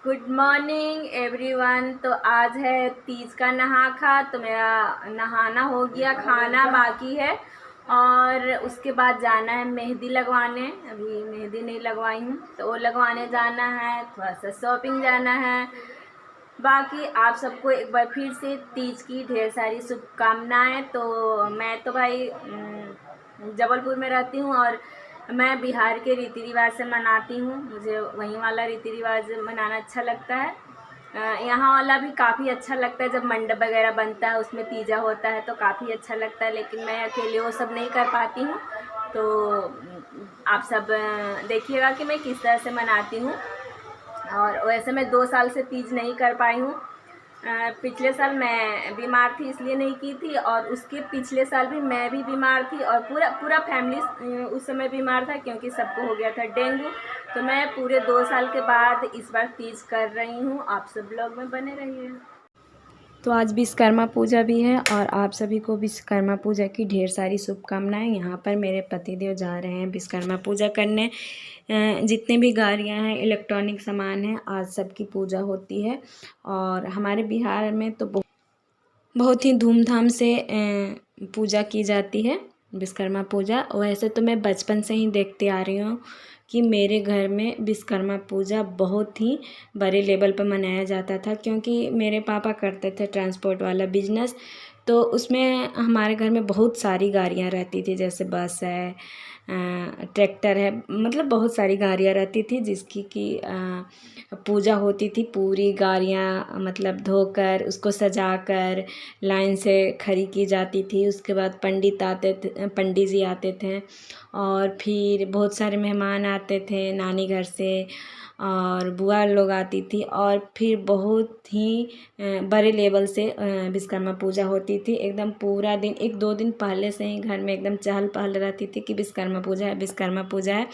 Good morning everyone. तो आज है तीज का नहा खा। तो मेरा नहाना हो गया, खाना बाकी है और उसके बाद जाना है मेहंदी लगवाने। अभी मेहंदी नहीं लगवाई हूँ तो वो लगवाने जाना है, थोड़ा सा शॉपिंग जाना है। बाकी आप सबको एक बार फिर से तीज की ढेर सारी शुभकामनाएं। तो मैं तो भाई जबलपुर में रहती हूँ और मैं बिहार के रीति रिवाज से मनाती हूँ। मुझे वहीं वाला रीति रिवाज मनाना अच्छा लगता है। यहाँ वाला भी काफ़ी अच्छा लगता है, जब मंडप वगैरह बनता है उसमें तीजा होता है तो काफ़ी अच्छा लगता है, लेकिन मैं अकेले वो सब नहीं कर पाती हूँ। तो आप सब देखिएगा कि मैं किस तरह से मनाती हूँ। और वैसे मैं 2 साल से तीज नहीं कर पाई हूँ। पिछले साल मैं बीमार थी इसलिए नहीं की थी, और उसके पिछले साल भी मैं भी बीमार थी और पूरा पूरा फैमिली उस समय बीमार था क्योंकि सबको हो गया था डेंगू। तो मैं पूरे 2 साल के बाद इस बार तीज कर रही हूँ। आप सब ब्लॉग में बने रहिए। तो आज विश्वकर्मा पूजा भी है और आप सभी को विश्वकर्मा पूजा की ढेर सारी शुभकामनाएं। यहाँ पर मेरे पतिदेव जा रहे हैं विश्वकर्मा पूजा करने। जितने भी गाड़ियाँ हैं, इलेक्ट्रॉनिक सामान हैं, आज सबकी पूजा होती है। और हमारे बिहार में तो बहुत ही धूमधाम से पूजा की जाती है विश्वकर्मा पूजा। वैसे तो मैं बचपन से ही देखते आ रही हूँ कि मेरे घर में विश्वकर्मा पूजा बहुत ही बड़े लेवल पर मनाया जाता था, क्योंकि मेरे पापा करते थे ट्रांसपोर्ट वाला बिजनेस। तो उसमें हमारे घर में बहुत सारी गाड़ियाँ रहती थी, जैसे बस है, ट्रैक्टर है, मतलब बहुत सारी गाड़ियाँ रहती थी जिसकी कि पूजा होती थी। पूरी गाड़ियाँ मतलब धोकर उसको सजाकर लाइन से खड़ी की जाती थी। उसके बाद पंडित जी आते थे और फिर बहुत सारे मेहमान आते थे नानी घर से, और बुआ लोग आती थी, और फिर बहुत ही बड़े लेवल से विश्वकर्मा पूजा होती थी। एकदम पूरा दिन, 1-2 दिन पहले से ही घर में एकदम चहल पहल रहती थी कि विश्वकर्मा पूजा है, विश्वकर्मा पूजा है।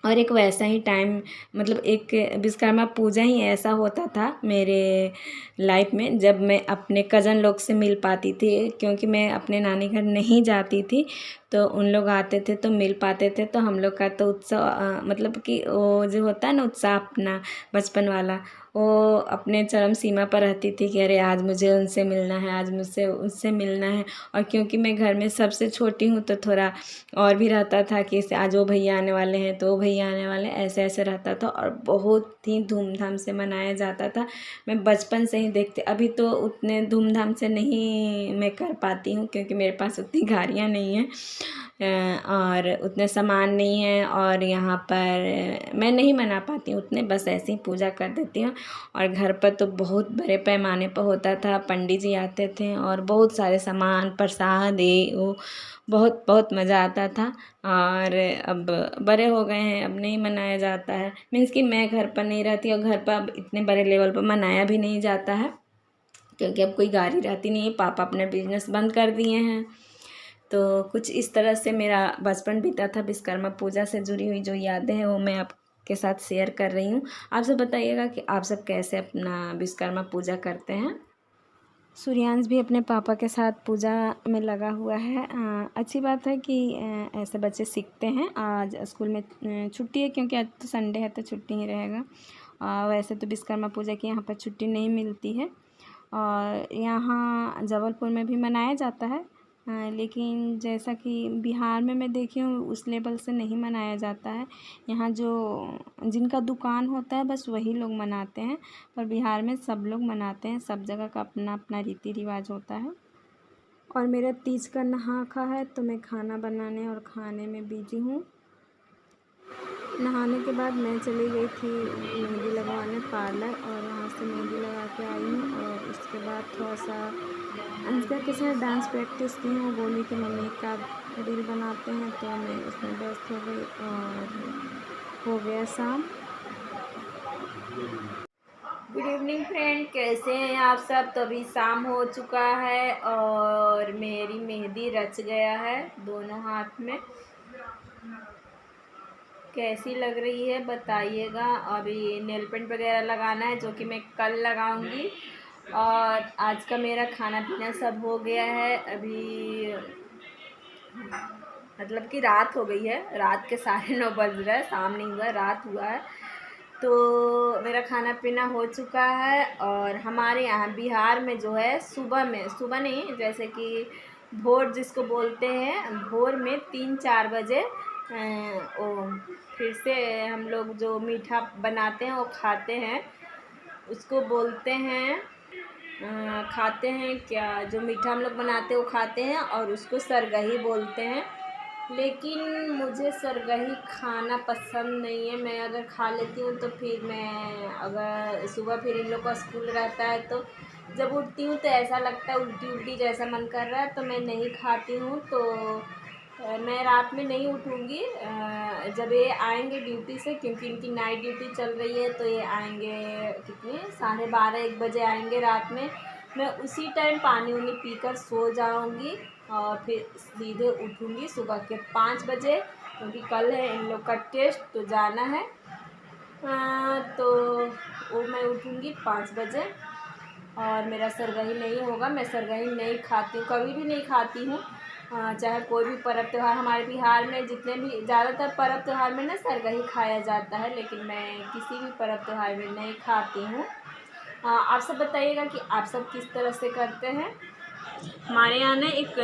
और एक वैसा ही टाइम, मतलब एक विश्वकर्मा पूजा ही ऐसा होता था मेरे लाइफ में, जब मैं अपने कज़न लोग से मिल पाती थी, क्योंकि मैं अपने नानी घर नहीं जाती थी। तो उन लोग आते थे तो मिल पाते थे, तो हम लोग का तो उत्सव मतलब कि वो जो होता है ना उत्साह अपना बचपन वाला, वो अपने चरम सीमा पर रहती थी कि अरे आज मुझे उनसे मिलना है, आज मुझसे उससे मिलना है। और क्योंकि मैं घर में सबसे छोटी हूँ तो थोड़ा और भी रहता था कि आज वो भैया आने वाले हैं तो वो भैया आने वाले हैं, ऐसे ऐसे रहता था और बहुत ही धूमधाम से मनाया जाता था। मैं बचपन से ही देखते, अभी तो उतने धूमधाम से नहीं मैं कर पाती हूँ क्योंकि मेरे पास उतनी गाड़ियाँ नहीं हैं और उतने सामान नहीं है, और यहाँ पर मैं नहीं मना पाती हूँ उतने, बस ऐसे ही पूजा कर देती हूँ। और घर पर तो बहुत बड़े पैमाने पर होता था, पंडित जी आते थे और बहुत सारे सामान, प्रसाद, ये वो, बहुत बहुत मज़ा आता था। और अब बड़े हो गए हैं, अब नहीं मनाया जाता है, मीन्स कि मैं घर पर नहीं रहती और घर पर अब इतने बड़े लेवल पर मनाया भी नहीं जाता है क्योंकि अब कोई गाड़ी रहती नहीं है, पापा अपने बिजनेस बंद कर दिए हैं। तो कुछ इस तरह से मेरा बचपन बीता था। विश्वकर्मा पूजा से जुड़ी हुई जो यादें हैं वो मैं आपके साथ शेयर कर रही हूँ। आप सब बताइएगा कि आप सब कैसे अपना विश्वकर्मा पूजा करते हैं। सूर्यांश भी अपने पापा के साथ पूजा में लगा हुआ है। अच्छी बात है कि ऐसे बच्चे सीखते हैं। आज स्कूल में छुट्टी है क्योंकि आज तो संडे है तो छुट्टी ही रहेगा। वैसे तो विश्वकर्मा पूजा की यहाँ पर छुट्टी नहीं मिलती है और यहाँ जबलपुर में भी मनाया जाता है। लेकिन जैसा कि बिहार में मैं देखी हूँ उस लेवल से नहीं मनाया जाता है। यहाँ जो जिनका दुकान होता है बस वही लोग मनाते हैं, पर बिहार में सब लोग मनाते हैं। सब जगह का अपना अपना रीति रिवाज होता है। और मेरा तीज का नहा खा है तो मैं खाना बनाने और खाने में बिजी हूँ। नहाने के बाद मैं चली गई थी मेहंदी लगवाने पार्लर, और वहाँ से मेहंदी लगा के आई हूँ। और उसके बाद थोड़ा सा अंशिका के साथ डांस प्रैक्टिस की हूँ। बोली कि मम्मी का रील बनाते हैं, तो मैं उसमें व्यस्त हो गई और हो गया शाम। गुड इवनिंग फ्रेंड, कैसे हैं आप सब। तो अभी शाम हो चुका है और मेरी मेहंदी रच गया है दोनों हाथ में। कैसी लग रही है बताइएगा। अभी नेल पेंट वगैरह लगाना है जो कि मैं कल लगाऊंगी। और आज का मेरा खाना पीना सब हो गया है। अभी मतलब कि रात हो गई है, रात के 9:30 बज रहे हैं, शाम नहीं हुआ, रात हुआ है। तो मेरा खाना पीना हो चुका है। और हमारे यहाँ बिहार में जो है सुबह नहीं, जैसे कि भोर जिसको बोलते हैं, भोर में 3-4 बजे वो फिर से हम लोग जो मीठा बनाते हैं वो खाते हैं, उसको बोलते हैं खाते हैं क्या, जो मीठा हम लोग बनाते हैं वो खाते हैं और उसको सरगही बोलते हैं। लेकिन मुझे सरगही खाना पसंद नहीं है। मैं अगर खा लेती हूँ तो फिर मैं अगर सुबह फिर इन लोग का स्कूल रहता है तो जब उठती हूँ तो ऐसा लगता है उल्टी जैसा मन कर रहा है, तो मैं नहीं खाती हूँ। तो मैं रात में नहीं उठूँगी जब ये आएंगे ड्यूटी से, क्योंकि इनकी नाइट ड्यूटी चल रही है। तो ये आएंगे कितने 12:30-1 बजे आएंगे रात में। मैं उसी टाइम पानी उनी पीकर सो जाऊंगी और फिर सीधे उठूंगी सुबह के 5 बजे, क्योंकि कल है इन लोग का टेस्ट, तो जाना है। तो वो मैं उठूंगी 5 बजे और मेरा सरगही नहीं होगा। मैं सरगही नहीं खाती हूँ, कभी भी नहीं खाती हूँ। चाहे कोई भी पर्व त्यौहार, हमारे बिहार में जितने भी ज़्यादातर पर्व त्यौहार में ना सरगही खाया जाता है, लेकिन मैं किसी भी पर्व त्यौहार में नहीं खाती हूँ। आप सब बताइएगा कि आप सब किस तरह से करते हैं। हमारे यहाँ ना एक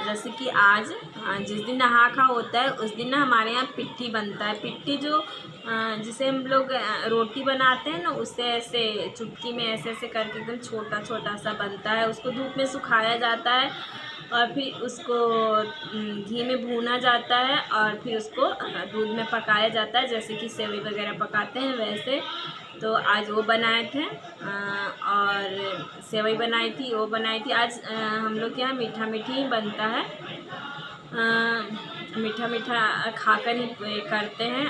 जैसे कि आज जिस दिन नहा खा होता है उस दिन ना हमारे यहाँ पिट्ठी बनता है। पिट्ठी जो जिसे हम लोग रोटी बनाते हैं ना, उससे ऐसे चुटकी में ऐसे ऐसे करके एकदम छोटा छोटा सा बनता है। उसको धूप में सुखाया जाता है और फिर उसको घी में भूना जाता है और फिर उसको दूध में पकाया जाता है, जैसे कि सेवई वगैरह पकाते हैं वैसे। तो आज वो बनाए थे और सेवई बनाई थी, वो बनाई थी। आज हम लोग के यहाँ मीठा ही बनता है, मीठा खाकर ही करते हैं।